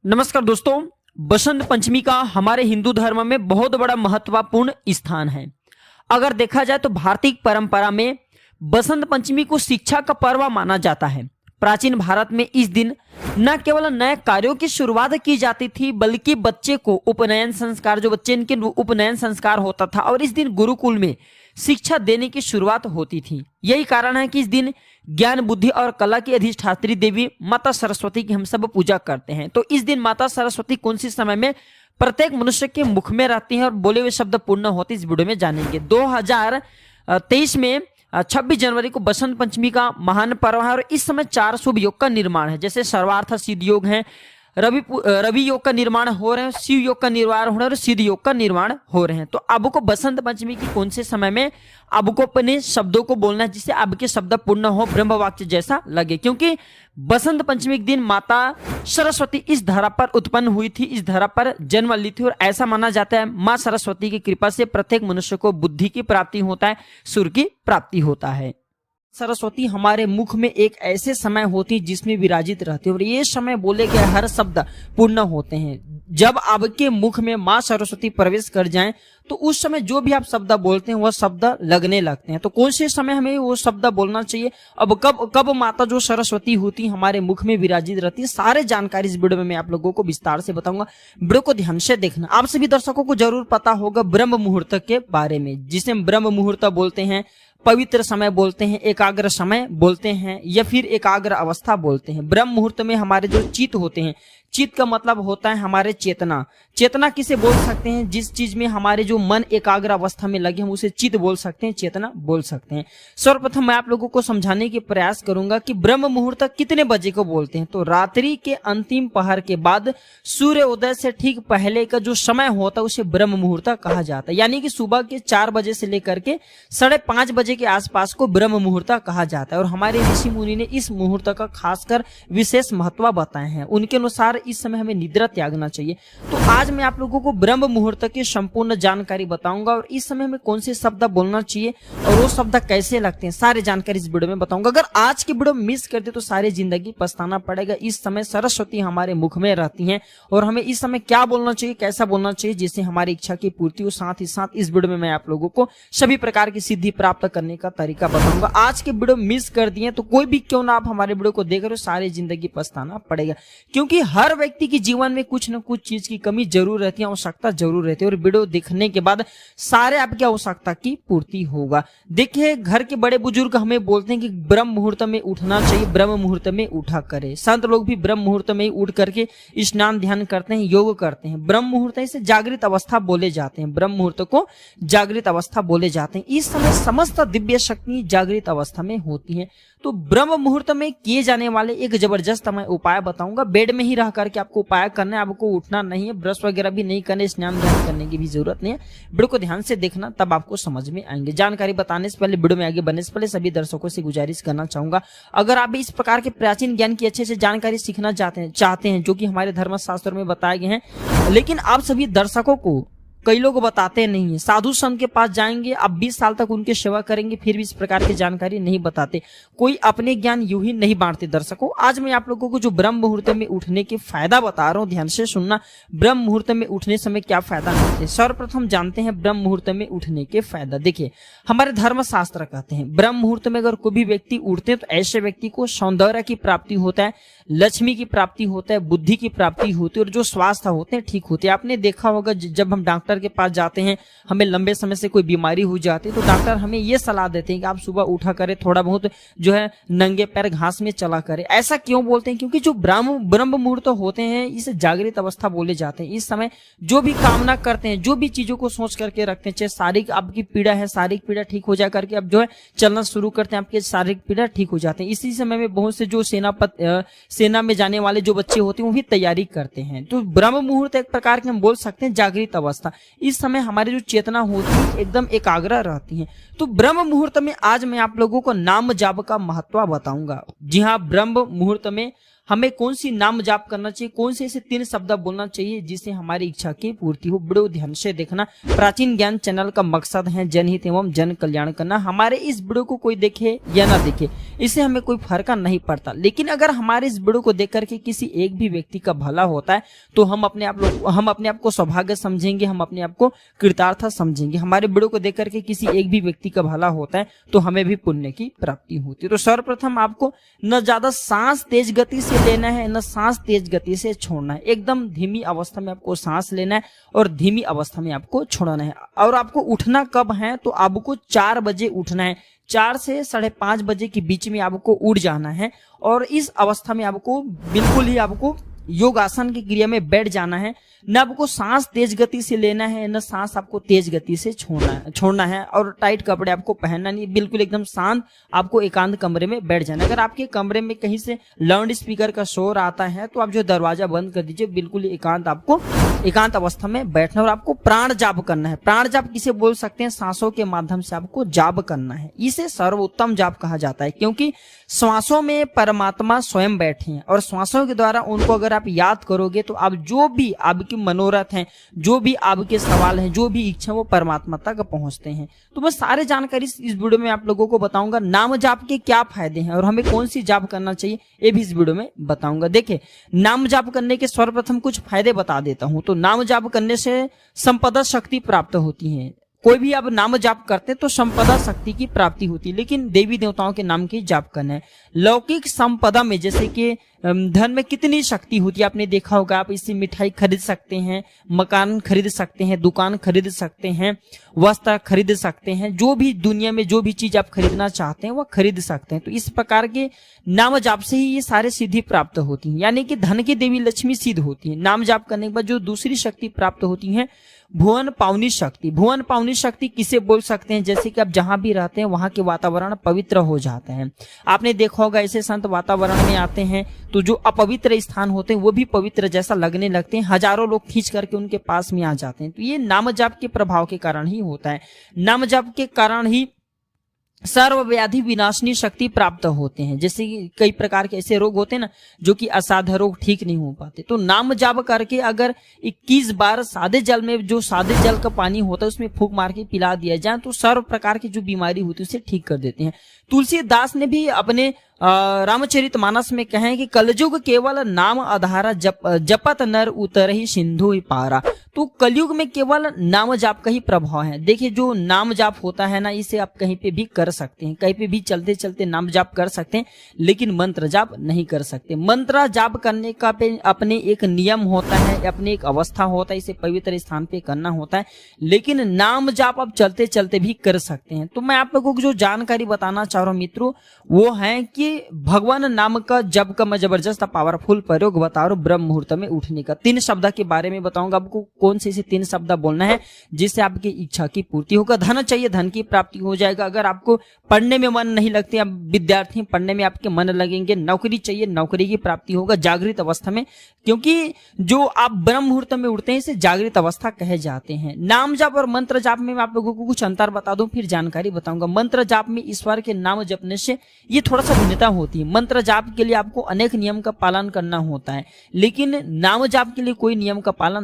नमस्कार दोस्तों, बसंत पंचमी का हमारे हिंदू धर्म में बहुत बड़ा महत्वपूर्ण स्थान है। अगर देखा जाए तो भारतीय परंपरा में बसंत पंचमी को शिक्षा का पर्व माना जाता है। प्राचीन भारत में इस दिन न केवल नए कार्यों की शुरुआत की जाती थी, बल्कि बच्चे को उपनयन संस्कार, जो बच्चे इनके उपनयन संस्कार होता था, और इस दिन गुरुकुल में शिक्षा देने की शुरुआत होती थी। यही कारण है कि इस दिन ज्ञान, बुद्धि और कला की अधिष्ठात्री देवी माता सरस्वती की हम सब पूजा करते हैं। तो इस दिन माता सरस्वती कौन सी समय में प्रत्येक मनुष्य के मुख में रहती हैं और बोले हुए शब्द पूर्ण होते, इस वीडियो में जानेंगे। 2023 में 26 जनवरी को बसंत पंचमी का महान पर्व है और इस समय 4 शुभ योग का निर्माण है, जैसे सर्वार्थ सिद्ध योग है, रवि योग का निर्माण हो रहे हैं, शिव योग का निर्माण हो रहा है और सिद्ध योग का निर्माण हो रहे हैं। तो आपको बसंत पंचमी की कौन से समय में आपको अपने शब्दों को बोलना है जिससे आपके शब्द पूर्ण हो, ब्रह्म वाक्य जैसा लगे, क्योंकि बसंत पंचमी के दिन माता सरस्वती इस धरा पर उत्पन्न हुई थी, इस धरा पर जन्म ली थी। और ऐसा माना जाता है माँ सरस्वती की कृपा से प्रत्येक मनुष्य को बुद्धि की प्राप्ति होता है, सुर की प्राप्ति होता है। सरस्वती हमारे मुख में एक ऐसे समय होती है जिसमें विराजित रहती है और ये समय बोले गए हर शब्द पूर्ण होते हैं। जब आपके मुख में माँ सरस्वती प्रवेश कर जाएं तो उस समय जो भी आप शब्द बोलते हैं वह शब्द लगने लगते हैं। तो कौन से समय हमें वो शब्द बोलना चाहिए, अब कब माता जो सरस्वती होती हमारे मुख में विराजित रहती है, सारे जानकारी इस वीडियो में मैं आप लोगों को विस्तार से बताऊंगा। वीडियो को ध्यान से देखना। आप सभी दर्शकों को जरूर पता होगा ब्रह्म मुहूर्त के बारे में, जिसे हम ब्रह्म मुहूर्त बोलते हैं, पवित्र समय बोलते हैं, एकाग्र समय बोलते हैं या फिर एकाग्र अवस्था बोलते हैं। ब्रह्म मुहूर्त में हमारे जो चित्त होते हैं, चित्त का मतलब होता है हमारे चेतना। चेतना किसे बोल सकते हैं? जिस चीज में हमारे जो मन एकाग्र अवस्था में लगे हम उसे चित्त बोल सकते हैं, चेतना बोल सकते हैं। सर्वप्रथम मैं आप लोगों को समझाने की प्रयास करूंगा कि ब्रह्म मुहूर्त कितने बजे को बोलते हैं। तो रात्रि के अंतिम पहर के बाद सूर्य उदय से ठीक पहले का जो समय होता है उसे ब्रह्म मुहूर्त कहा जाता है, यानी कि सुबह के 4 बजे से लेकर के 5:30 बजे के आसपास को ब्रह्म मुहूर्त कहा जाता है। और हमारे ऋषि मुनि ने इस मुहूर्त का खासकर विशेष महत्व बताए हैं। उनके अनुसार इस समय हमें निद्रा त्यागना चाहिए। तो आज मैं आप लोगों को ब्रह्म मुहूर्त की संपूर्ण जानकारी बताऊंगा और इस समय में कौन से शब्द बोलना चाहिए और वो शब्द कैसे लगते हैं, सारी जानकारी इस वीडियो में बताऊंगा। अगर आज की वीडियो मिस कर दे तो सारी जिंदगी पछताना पड़ेगा। इस समय सरस्वती हमारे मुख में रहती हैं और हमें इस समय क्या बोलना चाहिए, कैसा बोलना चाहिए जिससे हमारी इच्छा की पूर्ति हो। साथ ही साथ इस वीडियो में मैं आप लोगों को सभी प्रकार की सिद्धि प्राप्त करने का तरीका बताऊंगा। आज के वीडियो मिस कर दिए तो कोई भी क्यों ना आप हमारे वीडियो को देख रहे हो, सारी जिंदगी पछताना पड़ेगा, क्योंकि हर व्यक्ति के जीवन में कुछ न कुछ चीज की कमी जरूर रहती है, आवश्यकता जरूर रहती है और वीडियो देखने के बाद सारे आपकी आवश्यकता की पूर्ति होगा। देखिए, घर के बड़े बुजुर्ग हमें बोलते हैं कि ब्रह्म मुहूर्त में उठना चाहिए, ब्रह्म मुहूर्त में उठा करे। संत लोग भी ब्रह्म मुहूर्त में उठ करके स्नान ध्यान करते हैं, योग करते हैं। ब्रह्म मुहूर्त इसे जागृत अवस्था बोले जाते हैं, ब्रह्म मुहूर्त को जागृत अवस्था बोले जाते हैं। इस समय समस्त दिव्य शक्ति जागृत अवस्था में होती है। तो ब्रह्म मुहूर्त में किए जाने वाले एक जबरदस्त मैं उपाय बताऊंगा। बेड में ही रह करके आपको उपाय करना है, आपको उठना नहीं है, ब्रश वगैरह भी नहीं करने, स्नान ध्यान करने की भी जरूरत नहीं है। वीडियो को ध्यान से देखना, तब आपको समझ में आएंगे। जानकारी बताने से पहले, वीडियो में आगे बढ़ने से पहले सभी दर्शकों से गुजारिश करना चाहूंगा, अगर आप भी इस प्रकार के प्राचीन ज्ञान की अच्छे से जानकारी सीखना चाहते हैं जो कि हमारे धर्मशास्त्र में बताए गए हैं, लेकिन आप सभी दर्शकों को कई लोग बताते नहीं है। साधु संत के पास जाएंगे, आप 20 साल तक उनकी सेवा करेंगे, फिर भी इस प्रकार की जानकारी नहीं बताते। कोई अपने ज्ञान यूं ही नहीं बांटते। दर्शकों, आज मैं आप लोगों को जो ब्रह्म मुहूर्त में उठने के फायदा बता रहा हूँ, ध्यान से सुनना। ब्रह्म मुहूर्त में उठने समय क्या फायदा होते हैं, सर्वप्रथम जानते हैं ब्रह्म मुहूर्त में उठने के फायदा। देखिए, हमारे धर्मशास्त्र कहते हैं ब्रह्म मुहूर्त में अगर कोई भी व्यक्ति उठते हैं तो ऐसे व्यक्ति को सौंदर्य की प्राप्ति होता है, लक्ष्मी की प्राप्ति होता है, बुद्धि की प्राप्ति होती है और जो स्वास्थ्य होते हैं ठीक होते हैं। आपने देखा होगा जब हम डॉक्टर के पास जाते हैं, हमें लंबे समय से कोई बीमारी हो जाती है तो डॉक्टर हमें यह सलाह देते हैं कि आप सुबह उठा करें, थोड़ा बहुत जो है नंगे पैर घास में चला करें। ऐसा क्यों बोलते हैं? क्योंकि जो ब्रह्म मुहूर्त होते हैं इसे जागृत अवस्था बोले जाते हैं। इस समय जो भी कामना करते हैं, जो भी चीजों को सोच करके रखते हैं, चाहे शारीरिक आपकी पीड़ा है, शारीरिक पीड़ा ठीक हो जा करके अब जो है चलना शुरू करते हैं, आपके शारीरिक पीड़ा ठीक हो जाते हैं। इसी समय में बहुत से जो सेना में जाने वाले जो बच्चे होते हैं वो भी तैयारी करते हैं। तो ब्रह्म मुहूर्त एक प्रकार के हम बोल सकते हैं जागृत अवस्था। इस समय हमारी जो चेतना होती है एकदम एकाग्र रहती है। तो ब्रह्म मुहूर्त में आज मैं आप लोगों को नाम जाप का महत्व बताऊंगा। जी हाँ, ब्रह्म मुहूर्त में हमें कौन सी नाम जाप करना चाहिए, कौन से ऐसे 3 शब्द बोलना चाहिए जिससे हमारी इच्छा की पूर्ति हो। वीडियो ध्यान से देखना। प्राचीन ज्ञान चैनल का मकसद है जनहित एवं जन कल्याण करना। हमारे इस वीडियो को कोई देखे या ना देखे, इससे हमें कोई फर्क नहीं पड़ता। लेकिन अगर हमारे इस वीडियो को देख करके किसी एक भी व्यक्ति का भला होता है तो हम अपने आप को सौभाग्य समझेंगे, हम अपने आप को कृतार्थ समझेंगे। हमारे वीडियो को देख करके किसी एक भी व्यक्ति का भला होता है तो हमें भी पुण्य की प्राप्ति होती है। तो सर्वप्रथम आपको न ज्यादा सांस तेज गति से लेना है, न सांस तेज गति से छोड़ना है। एकदम धीमी अवस्था में आपको सांस लेना है और धीमी अवस्था में आपको छोड़ना है। और आपको उठना कब है, तो आपको 4 बजे उठना है। 4 से 5:30 बजे के बीच में आपको उठ जाना है और इस अवस्था में आपको बिल्कुल ही आपको योगासन की क्रिया में बैठ जाना है। न आपको सांस तेज गति से लेना है, न सांस आपको तेज गति से छोड़ना है और टाइट कपड़े आपको पहनना नहीं। बिल्कुल एकदम शांत आपको एकांत कमरे में बैठ जाना है। अगर आपके कमरे में कहीं से लाउड स्पीकर का शोर आता है तो आप जो दरवाजा बंद कर दीजिए। बिल्कुल एकांत अवस्था में बैठना और आपको प्राण जाप करना है। प्राण जाप किसे बोल सकते हैं, सांसों के माध्यम से आपको जाप करना है। इसे सर्वोत्तम जाप कहा जाता है क्योंकि श्वासों में परमात्मा स्वयं बैठे हैं और श्वासों के द्वारा उनको अगर आप याद करोगे तो आप जो भी आपकी मनोरथ हैं, जो भी आपके सवाल हैं, जो भी इच्छा, वो परमात्मा तक पहुंचते हैं। तो मैं सारे जानकारी इस वीडियो में आप लोगों को बताऊंगा। नाम जाप के क्या फायदे हैं और हमें कौन सी जाप करना चाहिए ये भी इस वीडियो में बताऊंगा। देखिए, नाम जाप करने के सर्वप्रथम कुछ फायदे बता देता हूं। तो नाम जाप करने से संपदा शक्ति प्राप्त होती है। कोई भी आप नाम जाप करते हैं तो संपदा शक्ति की प्राप्ति होती है, लेकिन देवी देवताओं के नाम की जाप करना है। लौकिक संपदा में जैसे कि धन में कितनी शक्ति होती है आपने देखा होगा। आप इससे मिठाई खरीद सकते हैं, मकान खरीद सकते हैं, दुकान खरीद सकते हैं, वस्त्र खरीद सकते हैं, जो भी दुनिया में जो भी चीज आप खरीदना चाहते हैं वह खरीद सकते हैं। तो इस प्रकार के नाम जाप से ही ये सारे सिद्धि प्राप्त होती है, यानी कि धन की देवी लक्ष्मी सिद्ध होती है। नाम जाप करने के बाद जो दूसरी शक्ति प्राप्त होती है, भुवन पावनी शक्ति। भुवन पावनी शक्ति किसे बोल सकते हैं, जैसे कि आप जहां भी रहते हैं वहां के वातावरण पवित्र हो जाते हैं। आपने देखा होगा ऐसे संत वातावरण में आते हैं तो जो अपवित्र स्थान होते हैं वो भी पवित्र जैसा लगने लगते हैं। हजारों लोग खींच करके उनके पास में आ जाते हैं। तो ये नाम जाप के प्रभाव के कारण ही होता है। नाम जाप के कारण ही सर्व व्याधि विनाशनी शक्ति प्राप्त होते हैं। जैसे कि कई प्रकार के ऐसे रोग होते हैं ना जो कि असाध्य रोग ठीक नहीं हो पाते, तो नाम जाप करके अगर 21 बार सादे जल में, जो सादे जल का पानी होता है उसमें फूंक मार के पिला दिया जाए तो सर्व प्रकार की जो बीमारी होती है उसे ठीक कर देते हैं। तुलसीदास ने भी अपने रामचरितमानस में कहे कि कलयुग केवल नाम आधारा, जपत नर उतरहि सिंधु ही पारा। तो कलयुग में केवल नाम जाप का ही प्रभाव है। देखिए, जो नाम जाप होता है ना, इसे आप कहीं पे भी कर सकते हैं, कहीं पे भी चलते चलते नाम जाप कर सकते हैं, लेकिन मंत्र जाप नहीं कर सकते। मंत्र जाप करने का अपने एक नियम होता है, अपने एक अवस्था होता है, इसे पवित्र स्थान पे करना होता है। लेकिन नाम जाप आप चलते चलते भी कर सकते हैं। तो मैं आप लोगों को जो जानकारी बताना चाह रहा हूँ मित्रों, वो है कि भगवान नाम का जप का मैं जबरदस्त पावरफुल प्रयोग बता रहा हूं। ब्रह्म मुहूर्त में उठने का 3 शब्द के बारे में बताऊंगा आपको, कौन से 3 शब्द बोलना है जिससे आपकी इच्छा की पूर्ति होगा। धन चाहिए, धन की प्राप्ति हो जाएगा। अगर आपको पढ़ने में मन नहीं लगते, आप विद्यार्थी पढ़ने में आपके मन लगेंगे। नौकरी चाहिए, नौकरी की प्राप्ति होगा जागृत अवस्था में, क्योंकि जो आप ब्रह्म मुहूर्त में उठते हैं इसे जागृत अवस्था कहे जाते हैं। नाम जाप और मंत्र जाप में मैं आप लोगों को कुछ अंतर बता दूं, फिर जानकारी बताऊंगा। मंत्र जाप में ईश्वर के नाम जपने से ये थोड़ा सा भिन्नता होती है। मंत्र जाप के लिए आपको अनेक नियम का पालन करना होता है, लेकिन नाम जाप के लिए कोई नियम का पालन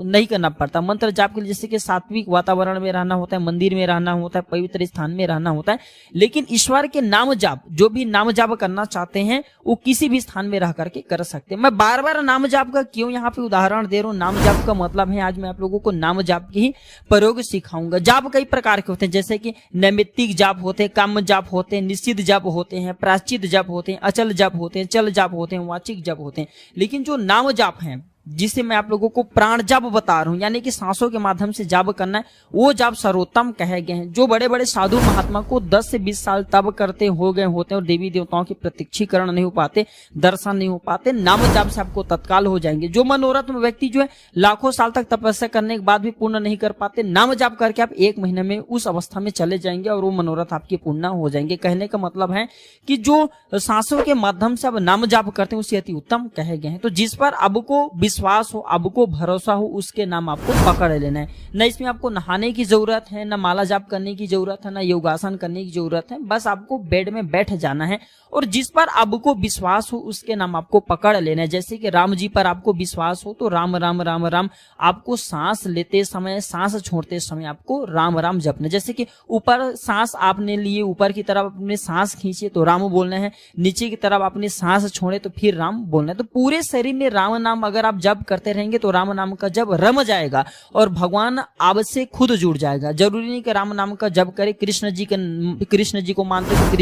नहीं करना पड़ता। मंत्र जाप के लिए जैसे कि सात्विक वातावरण में रहना होता है, मंदिर में रहना होता है, पवित्र स्थान में रहना होता है। लेकिन ईश्वर के नाम जाप, जो भी नाम जाप करना चाहते हैं वो किसी भी स्थान में रह करके कर सकते हैं। मैं बार बार नाम जाप का क्यों यहाँ पे उदाहरण दे रहा हूँ, नाम जाप का मतलब है आज मैं आप लोगों को नाम जाप की ही प्रयोग सिखाऊंगा। जाप कई प्रकार के होते हैं, जैसे कि नैमित्तिक जाप होते हैं, काम्य जाप होते हैं, निषिद्ध जाप होते हैं, प्रायश्चित जाप होते हैं, अचल जाप होते हैं, चल जाप होते हैं, वाचिक जाप होते हैं। लेकिन जो नाम जाप है, जिसे मैं आप लोगों को प्राण जाप बता रहा हूं, यानी कि सांसों के माध्यम से जाप करना है, वो जाप सर्वोत्तम कहे गए हैं। जो बड़े बड़े साधु महात्मा को 10 से 20 साल तब करते हो गए होते हैं और देवी देवताओं के प्रत्यक्षीकरण नहीं हो पाते, दर्शन नहीं हो पाते, नाम जाप से आपको तत्काल हो जाएंगे। जो मनोरथ व्यक्ति जो है लाखों साल तक तपस्या करने के बाद भी पूर्ण नहीं कर पाते, नाम जाप करके आप 1 महीने में उस अवस्था में चले जाएंगे और वो मनोरथ आपके पूर्ण हो जाएंगे। कहने का मतलब है कि जो सांसों के माध्यम से आप नाम जाप करते हैं उसे अति उत्तम कहे गए हैं। तो जिस पर आपको विश्वास हो, आपको भरोसा हो, उसके नाम आपको पकड़ लेना है। न इसमें आपको नहाने की जरूरत है, न माला जाप करने की जरूरत है, न योगासन करने की जरूरत है। बस आपको बेड में बैठ जाना है और जिस पर आपको विश्वास हो उसके नाम आपको पकड़ लेना है। जैसे कि राम जी पर आपको विश्वास हो तो राम राम राम राम आपको सांस लेते समय, सांस छोड़ते समय आपको राम राम जपना। जैसे कि ऊपर सांस आपने लिए, ऊपर की तरफ अपने सांस खींचे तो राम बोलना है, नीचे की तरफ अपने सांस छोड़े तो फिर राम बोलना है। तो पूरे शरीर में राम नाम अगर आप जप करते रहेंगे तो राम नाम का जप रम जाएगा और भगवान आपसे खुद जुड़ जाएगा। जरूरी नहीं कि राम नाम का जप करे। कृष्ण जी को मानते तो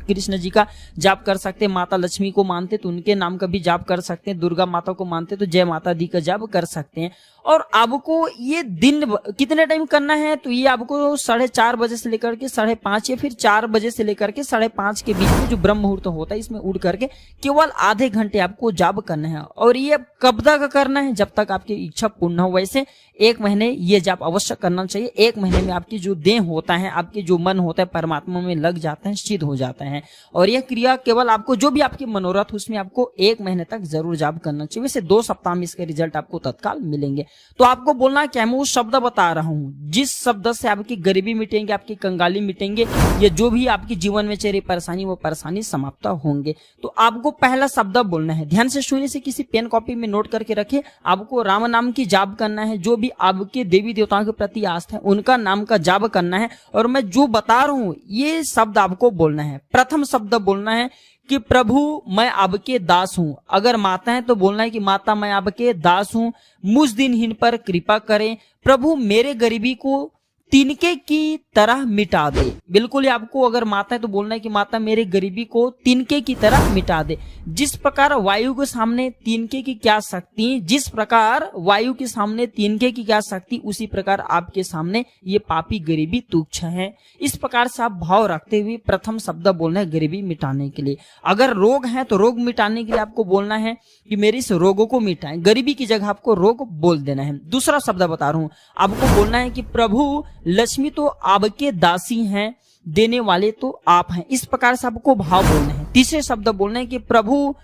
कृष्ण जी का जाप कर सकते हैं, माता लक्ष्मी को मानते तो उनके नाम का भी जाप कर सकते हैं, दुर्गा माता को मानते तो जय माता दी का जाप कर सकते हैं। और आपको ये दिन कितने टाइम करना है तो ये आपको 4:30 बजे से लेकर के 5:30 या फिर 4 बजे से लेकर के 5:30 के बीच में जो ब्रह्म मुहूर्त होता है इसमें उठ करके केवल आधे घंटे आपको जाप करना है। और ये कब तक करना है? जब तक आपकी इच्छा पूर्ण हो। वैसे 1 महीने ये जाप अवश्य करना चाहिए। 1 महीने में आपकी जो देह होता है, आपके जो मन होता है परमात्मा में लग जाता है, सिद्ध हो जाता है। और यह क्रिया केवल आपको जो भी आपके मनोरथ उसमें आपको 1 महीने तक जरूर जाप करना चाहिए। वैसे 2 सप्ताह में इसके रिजल्ट आपको तत्काल मिलेंगे। तो आपको बोलना है कि मैं वो शब्द बता रहा हूं जिस शब्द से आपकी गरीबी मिटेंगे, आपकी कंगाली मिटेंगे, या जो भी आपके जीवन में चल रही परेशानी वो परेशानी समाप्त होंगे। तो आपको पहला शब्द बोलना है। ध्यान से सुनिए, से किसी पेन कॉपी में नोट करके रखे। आपको राम नाम की जाप करना है। जो भी आपके देवी देवताओं के प्रति आस्था है उनका नाम का जाप करना है। और मैं जो बता रहा हूं ये शब्द आपको बोलना है। प्रथम शब्द बोलना है कि प्रभु मैं आपके दास हूं। अगर माता है तो बोलना है कि माता मैं आपके दास हूं, मुझ दिनहीन पर कृपा करें। प्रभु मेरे गरीबी को तिनके की तरह मिटा दे। बिल्कुल ही आपको अगर माता है तो बोलना है कि माता मेरे गरीबी को तिनके की तरह मिटा दे। जिस प्रकार वायु के सामने तिनके की क्या शक्ति, जिस प्रकार वायु के सामने तिनके की क्या शक्ति, उसी प्रकार आपके सामने ये पापी गरीबी तुच्छ है। इस प्रकार से आप भाव रखते हुए प्रथम शब्द बोलना है गरीबी मिटाने के लिए। अगर रोग है तो रोग मिटाने के लिए आपको बोलना है कि मेरे इस रोगों को मिटाएं। गरीबी की जगह आपको रोग बोल देना है। दूसरा शब्द बता रहा हूं, आपको बोलना है कि प्रभु लक्ष्मी तो आपके दासी हैं, देने वाले तो आप हैं। इस प्रकार से आपको भाव बोलना है। तीसरे शब्द बोलना है कि प्रभु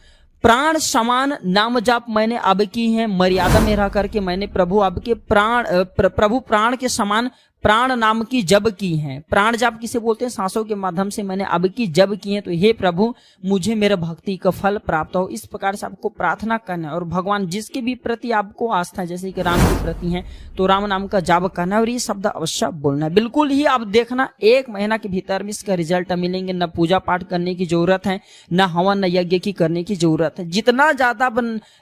प्राण समान नाम जाप मैंने अब की है, मर्यादा में रह करके मैंने प्रभु आपके प्रभु प्राण के समान प्राण नाम की जब की है। प्राण जाप किसे बोलते हैं? सांसों के माध्यम से मैंने अब की जब की है। तो हे प्रभु मुझे मेरा भक्ति का फल प्राप्त हो। इस प्रकार से आपको प्रार्थना करना है। और भगवान जिसके भी प्रति आपको आस्था है, जैसे कि राम के प्रति है तो राम नाम का जाप करना है और ये शब्द अवश्य बोलना है। बिल्कुल ही आप देखना 1 महीना के भीतर में इसका रिजल्ट मिलेंगे। न पूजा पाठ करने की जरूरत है, न हवन न यज्ञ की करने की जरूरत है। जितना ज्यादा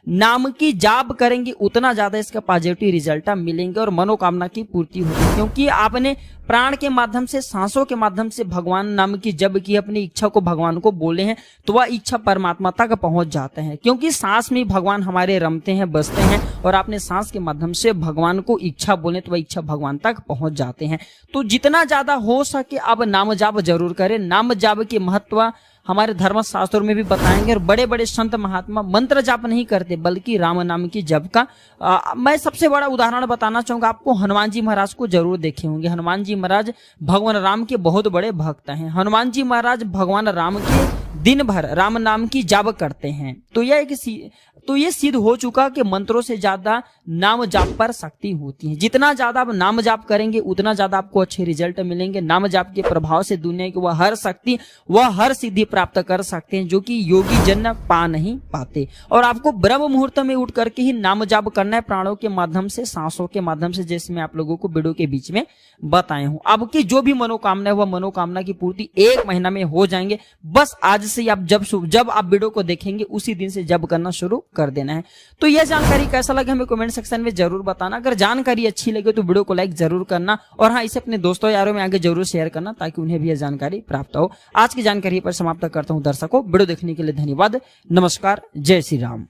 नाम की जाप करेंगे उतना ज्यादा इसका पॉजिटिव रिजल्ट मिलेंगे और मनोकामना की पूर्ति होगी। क्योंकि आपने प्राण के माध्यम से, सांसों के माध्यम से भगवान नाम की जब की अपनी इच्छा को भगवान को बोले हैं तो वह इच्छा परमात्मा तक पहुंच जाते हैं। क्योंकि सांस में भगवान हमारे रमते हैं, बसते हैं और आपने सांस के माध्यम से भगवान को इच्छा बोले तो वह इच्छा भगवान तक पहुंच जाते हैं। तो जितना ज्यादा हो सके अब नाम जाप जरूर करें। नाम जाप के महत्व हमारे धर्म शास्त्रों में भी बताएंगे। और बड़े बड़े संत महात्मा मंत्र जाप नहीं करते बल्कि राम नाम की जप का मैं सबसे बड़ा उदाहरण बताना चाहूंगा आपको। हनुमान जी महाराज को जरूर देखे होंगे। हनुमान जी महाराज भगवान राम के बहुत बड़े भक्त हैं। हनुमान जी महाराज भगवान राम के दिन भर राम नाम की जाप करते हैं। तो ये सिद्ध हो चुका कि मंत्रों से ज्यादा नाम जाप पर शक्ति होती है। जितना ज्यादा आप नाम जाप करेंगे उतना ज्यादा आपको अच्छे रिजल्ट मिलेंगे। नाम जाप के प्रभाव से दुनिया की वह हर शक्ति, वह हर सिद्धि प्राप्त कर सकते हैं जो कि योगी जन पा नहीं पाते। और आपको ब्रह्म मुहूर्त में उठ करके ही नाम जाप करना है, प्राणों के माध्यम से, सांसों के माध्यम से, जैसे मैं आप लोगों को वीडियो के बीच में बताए हूं। आपकी जो भी मनोकामना है वह मनोकामना की पूर्ति 1 महीना में हो जाएंगे। बस आज से आप जब आप वीडियो को देखेंगे उसी दिन से जब करना शुरू कर देना है। तो यह जानकारी कैसा लगा हमें कमेंट सेक्शन में जरूर बताना। अगर जानकारी अच्छी लगे तो वीडियो को लाइक जरूर करना और हाँ, इसे अपने दोस्तों यारों में आगे जरूर शेयर करना ताकि उन्हें भी यह जानकारी प्राप्त हो। आज की जानकारी पर समाप्त करता हूं दर्शकों। वीडियो देखने के लिए धन्यवाद। नमस्कार। जय श्री राम।